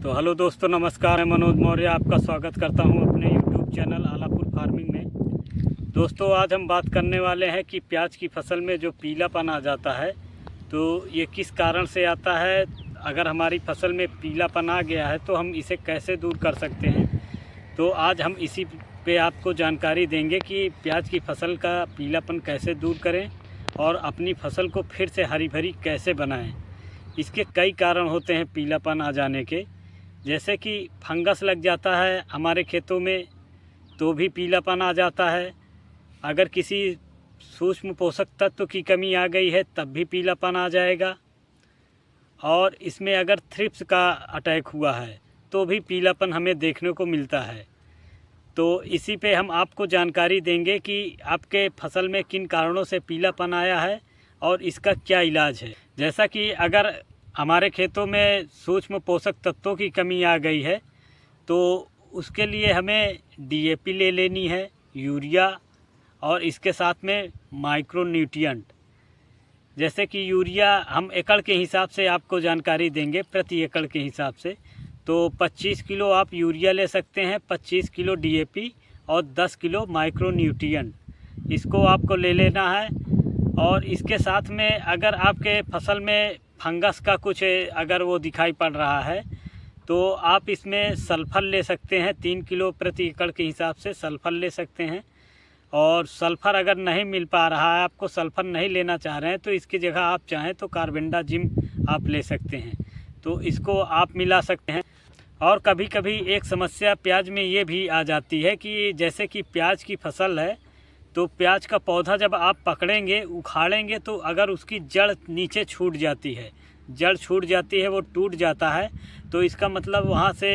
तो हेलो दोस्तों, नमस्कार। मैं मनोज मौर्य आपका स्वागत करता हूं अपने यूट्यूब चैनल आलापुर फार्मिंग में। दोस्तों, आज हम बात करने वाले हैं कि प्याज की फसल में जो पीलापन आ जाता है तो ये किस कारण से आता है। अगर हमारी फसल में पीलापन आ गया है तो हम इसे कैसे दूर कर सकते हैं। तो आज हम इसी पे आपको जानकारी देंगे कि प्याज की फसल का पीलापन कैसे दूर करें और अपनी फसल को फिर से हरी भरी कैसे बनाएं। इसके कई कारण होते हैं पीलापन आ जाने के, जैसे कि फंगस लग जाता है हमारे खेतों में तो भी पीलापन आ जाता है। अगर किसी सूक्ष्म पोषक तत्व की कमी आ गई है तब भी पीलापन आ जाएगा। और इसमें अगर थ्रिप्स का अटैक हुआ है तो भी पीलापन हमें देखने को मिलता है। तो इसी पे हम आपको जानकारी देंगे कि आपके फसल में किन कारणों से पीलापन आया है और इसका क्या इलाज है। जैसा कि अगर हमारे खेतों में सूक्ष्म पोषक तत्वों की कमी आ गई है तो उसके लिए हमें डीएपी ले लेनी है, यूरिया, और इसके साथ में माइक्रो न्यूट्रिएंट। जैसे कि यूरिया हम एकड़ के हिसाब से आपको जानकारी देंगे, प्रति एकड़ के हिसाब से। तो 25 किलो आप यूरिया ले सकते हैं, 25 किलो डीएपी और 10 किलो माइक्रो न्यूट्रिएंट, इसको आपको ले लेना है। और इसके साथ में अगर आपके फसल में फंगस का कुछ अगर वो दिखाई पड़ रहा है तो आप इसमें सल्फ़र ले सकते हैं, 3 किलो प्रति एकड़ के हिसाब से सल्फ़र ले सकते हैं। और सल्फ़र अगर नहीं मिल पा रहा है, आपको सल्फ़र नहीं लेना चाह रहे हैं, तो इसकी जगह आप चाहें तो कार्बेंडाजिम आप ले सकते हैं, तो इसको आप मिला सकते हैं। और कभी कभी एक समस्या प्याज में ये भी आ जाती है कि जैसे कि प्याज की फसल है तो प्याज का पौधा जब आप पकड़ेंगे, उखाड़ेंगे, तो अगर उसकी जड़ नीचे छूट जाती है, जड़ छूट जाती है, वो टूट जाता है, तो इसका मतलब वहाँ से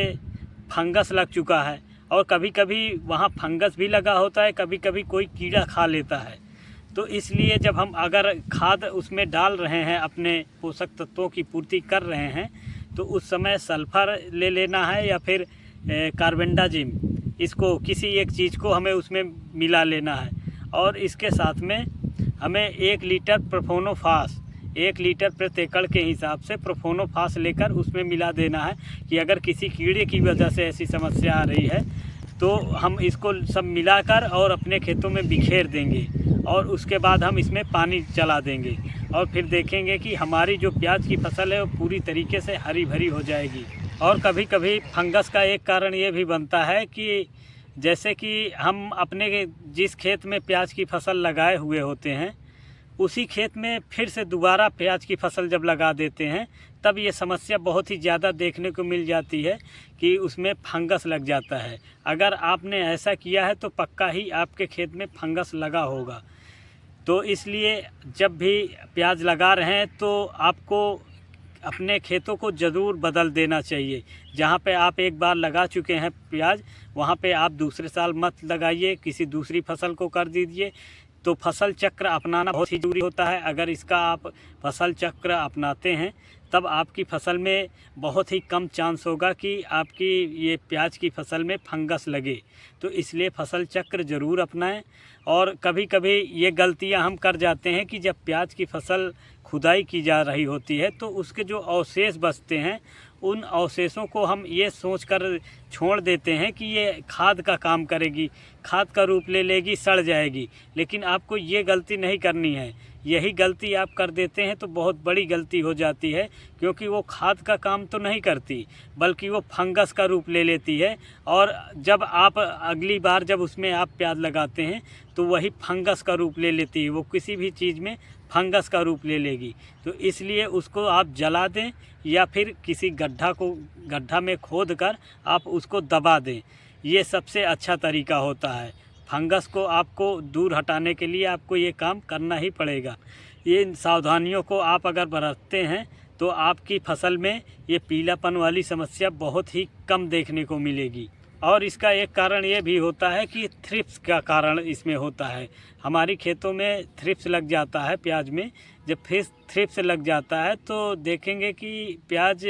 फंगस लग चुका है। और कभी कभी वहाँ फंगस भी लगा होता है, कभी कभी कोई कीड़ा खा लेता है। तो इसलिए जब हम अगर खाद उसमें डाल रहे हैं, अपने पोषक तत्वों की पूर्ति कर रहे हैं, तो उस समय सल्फ़र ले लेना है या फिर कार्बेंडाजिम, इसको किसी एक चीज़ को हमें उसमें मिला लेना है। और इसके साथ में हमें 1 लीटर प्रोफोनोफास, 1 लीटर प्रति एकड़ के हिसाब से प्रोफोनोफास लेकर उसमें मिला देना है कि अगर किसी कीड़े की वजह से ऐसी समस्या आ रही है तो हम इसको सब मिलाकर और अपने खेतों में बिखेर देंगे। और उसके बाद हम इसमें पानी चला देंगे और फिर देखेंगे कि हमारी जो प्याज की फसल है वो पूरी तरीके से हरी भरी हो जाएगी। और कभी कभी फंगस का एक कारण ये भी बनता है कि जैसे कि हम अपने जिस खेत में प्याज की फसल लगाए हुए होते हैं उसी खेत में फिर से दोबारा प्याज की फसल जब लगा देते हैं तब ये समस्या बहुत ही ज़्यादा देखने को मिल जाती है कि उसमें फंगस लग जाता है। अगर आपने ऐसा किया है तो पक्का ही आपके खेत में फंगस लगा होगा। तो इसलिए जब भी प्याज लगा रहे हैं तो आपको अपने खेतों को ज़रूर बदल देना चाहिए। जहाँ पे आप एक बार लगा चुके हैं प्याज, वहाँ पे आप दूसरे साल मत लगाइए, किसी दूसरी फसल को कर दीजिए। तो फसल चक्र अपनाना बहुत ही ज़रूरी होता है। अगर इसका आप फसल चक्र अपनाते हैं तब आपकी फसल में बहुत ही कम चांस होगा कि आपकी ये प्याज की फसल में फंगस लगे। तो इसलिए फसल चक्र ज़रूर अपनाएं। और कभी कभी ये गलतियां हम कर जाते हैं कि जब प्याज की फसल खुदाई की जा रही होती है तो उसके जो अवशेष बचते हैं उन अवशेषों को हम ये सोचकर छोड़ देते हैं कि ये खाद का काम करेगी, खाद का रूप ले लेगी, सड़ जाएगी। लेकिन आपको ये गलती नहीं करनी है। यही गलती आप कर देते हैं तो बहुत बड़ी गलती हो जाती है, क्योंकि वो खाद का काम तो नहीं करती बल्कि वो फंगस का रूप ले लेती है। और जब आप अगली बार जब उसमें आप प्याज लगाते हैं तो वही फंगस का रूप ले लेती है, वो किसी भी चीज़ में फंगस का रूप ले लेगी। तो इसलिए उसको आप जला दें या फिर किसी गड्ढा में खोद कर आप उसको दबा दें। ये सबसे अच्छा तरीका होता है। फंगस को आपको दूर हटाने के लिए आपको ये काम करना ही पड़ेगा। ये सावधानियों को आप अगर बरतते हैं तो आपकी फसल में ये पीलापन वाली समस्या बहुत ही कम देखने को मिलेगी। और इसका एक कारण ये भी होता है कि थ्रिप्स का कारण इसमें होता है। हमारी खेतों में थ्रिप्स लग जाता है प्याज में। जब फिर थ्रिप्स लग जाता है तो देखेंगे कि प्याज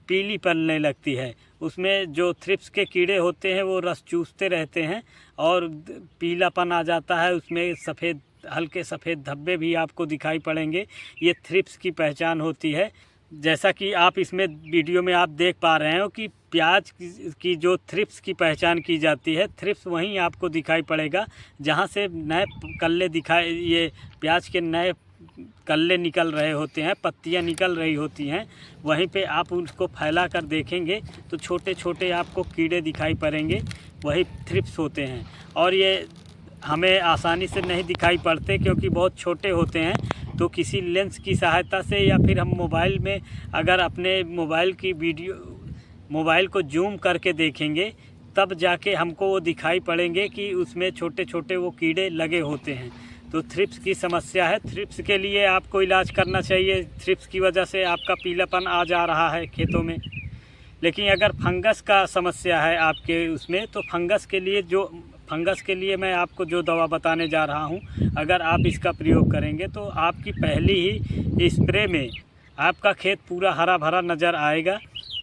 पीली पड़ने लगती है। उसमें जो थ्रिप्स के कीड़े होते हैं वो रस चूसते रहते हैं और पीलापन आ जाता है। उसमें हल्के सफ़ेद धब्बे भी आपको दिखाई पड़ेंगे। ये थ्रिप्स की पहचान होती है। जैसा कि आप इसमें वीडियो में आप देख पा रहे हो कि प्याज की जो थ्रिप्स की पहचान की जाती है, थ्रिप्स वहीं आपको दिखाई पड़ेगा जहां से नए कल्ले दिखाई, ये प्याज के नए कल्ले निकल रहे होते हैं, पत्तियां निकल रही होती हैं, वहीं पे आप उसको फैला कर देखेंगे तो छोटे छोटे आपको कीड़े दिखाई पड़ेंगे, वही थ्रिप्स होते हैं। और ये हमें आसानी से नहीं दिखाई पड़ते क्योंकि बहुत छोटे होते हैं, तो किसी लेंस की सहायता से या फिर हम मोबाइल में अगर अपने मोबाइल को जूम करके देखेंगे तब जाके हमको वो दिखाई पड़ेंगे कि उसमें छोटे छोटे वो कीड़े लगे होते हैं। तो थ्रिप्स की समस्या है, थ्रिप्स के लिए आपको इलाज करना चाहिए। थ्रिप्स की वजह से आपका पीलापन आ जा रहा है खेतों में। लेकिन अगर फंगस का समस्या है आपके उसमें, तो फंगस के लिए मैं आपको जो दवा बताने जा रहा हूं, अगर आप इसका प्रयोग करेंगे तो आपकी पहली ही स्प्रे में आपका खेत पूरा हरा भरा नज़र आएगा।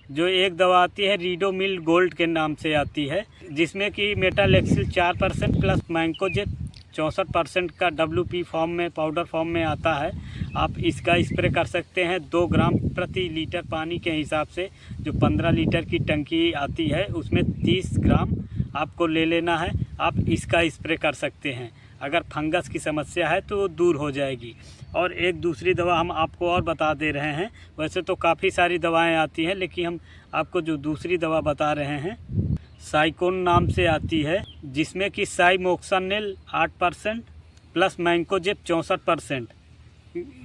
जो एक दवा आती है रीडोमिल गोल्ड के नाम से आती है, जिसमें कि मेटालेक्सिल 4% प्लस मैंकोजेब 64% का WP फॉर्म में, पाउडर फॉर्म में आता है। आप इसका स्प्रे कर सकते हैं 2 ग्राम प्रति लीटर पानी के हिसाब से। जो 15 लीटर की टंकी आती है उसमें 30 ग्राम आपको ले लेना है। आप इसका स्प्रे कर सकते हैं, अगर फंगस की समस्या है तो दूर हो जाएगी। और एक दूसरी दवा हम आपको और बता दे रहे हैं, वैसे तो काफ़ी सारी दवाएं आती हैं, लेकिन हम आपको जो दूसरी दवा बता रहे हैं साइकोन नाम से आती है, जिसमें कि साइमोक्सानिल 8% प्लस मैंकोजेब 64%,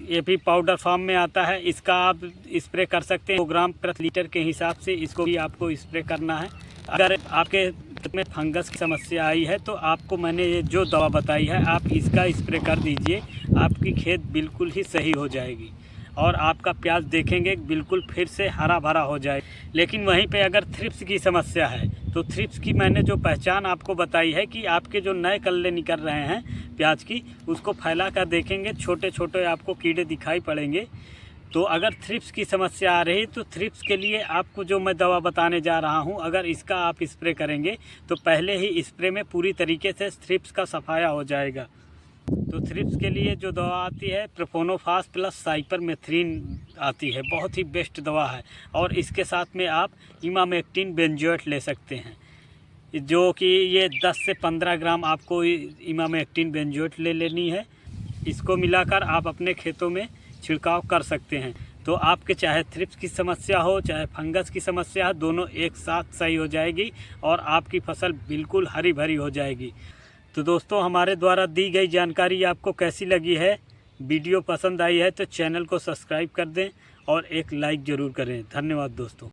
ये भी पाउडर फॉर्म में आता है। इसका आप स्प्रे कर सकते हैं 2 ग्राम प्रति लीटर के हिसाब से, इसको भी आपको स्प्रे करना है। अगर आपके में फंगस की समस्या आई है तो आपको मैंने ये जो दवा बताई है आप इसका स्प्रे कर दीजिए, आपकी खेत बिल्कुल ही सही हो जाएगी और आपका प्याज देखेंगे बिल्कुल फिर से हरा भरा हो जाए। लेकिन वहीं पे अगर थ्रिप्स की समस्या है तो थ्रिप्स की मैंने जो पहचान आपको बताई है कि आपके जो नए कल्ले निकल रहे हैं प्याज की, उसको फैला कर देखेंगे, छोटे छोटे आपको कीड़े दिखाई पड़ेंगे। तो अगर थ्रिप्स की समस्या आ रही तो थ्रिप्स के लिए आपको जो मैं दवा बताने जा रहा हूं, अगर इसका आप स्प्रे करेंगे तो पहले ही स्प्रे में पूरी तरीके से थ्रिप्स का सफाया हो जाएगा। तो थ्रिप्स के लिए जो दवा आती है प्रोपोनोफास प्लस साइपरमेथ्रिन आती है, बहुत ही बेस्ट दवा है। और इसके साथ में आप इमामेक्टिन बेंजोएट ले सकते हैं, जो कि ये 10 से 15 ग्राम आपको इमामेक्टिन बेंजोएट ले लेनी है। इसको मिलाकर आप अपने खेतों में छिड़काव कर सकते हैं। तो आपके चाहे थ्रिप्स की समस्या हो चाहे फंगस की समस्या हो, दोनों एक साथ सही हो जाएगी और आपकी फसल बिल्कुल हरी भरी हो जाएगी। तो दोस्तों, हमारे द्वारा दी गई जानकारी आपको कैसी लगी है? वीडियो पसंद आई है तो चैनल को सब्सक्राइब कर दें और एक लाइक ज़रूर करें। धन्यवाद दोस्तों।